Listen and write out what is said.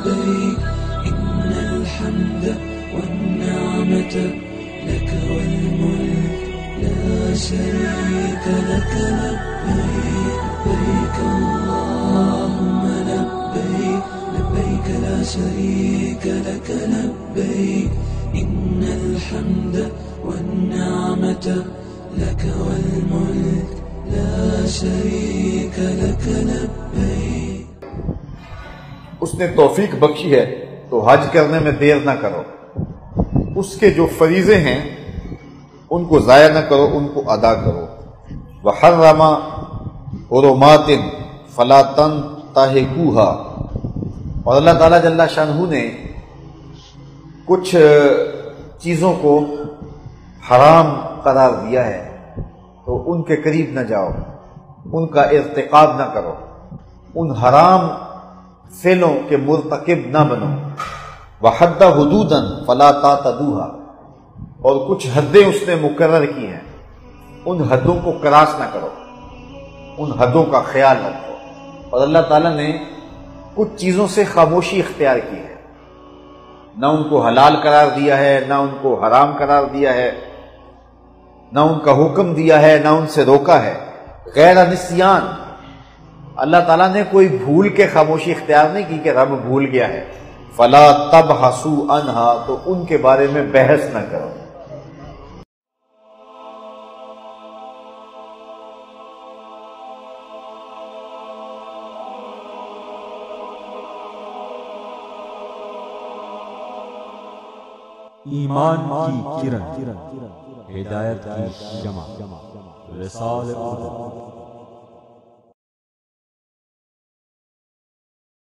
لبيك إن الحمد والنعمة لك والملك لا شريك لك لبيك لبيك اللهم لبيك لبيك لا شريك لك لبيك إن الحمد والنعمة لك والملك لا شريك لك لبيك۔ اس نے توفیق بخشی ہے تو حج کرنے میں دیر نہ کرو، اس کے جو فریضے ہیں ان کو ضائع نہ کرو، ان کو ادا کرو۔ وحرم حرمات فلا تنتهكوها، اور اللہ تعالیٰ جل شانہ نے کچھ چیزوں کو حرام قرار دیا ہے تو ان کے قریب نہ جاؤ، ان کا ارتکاب نہ کرو، ان حرام فعلوں کے مرتکب نہ بنو۔ وحد حدودا فلا تعتدوها، اور کچھ حدیں اس نے مقرر کی ہیں، ان حدوں کو کراس نہ کرو، ان حدوں کا خیال رکھو۔ اور اللہ تعالیٰ نے کچھ چیزوں سے خاموشی اختیار کی ہے، نہ ان کو حلال قرار دیا ہے، نہ ان کو حرام قرار دیا ہے، نہ ان کا حکم دیا ہے، نہ ان سے روکا ہے۔ غیر نسیان، اللہ تعالیٰ نے کوئی بھول کے خاموشی اختیار نہیں کی کہ رب بھول گیا ہے۔ فلا تبحثوا عنها، تو ان کے بارے میں بحث نہ کرو۔ ایمان کی کرن، ہدایت کی شمع، رسالت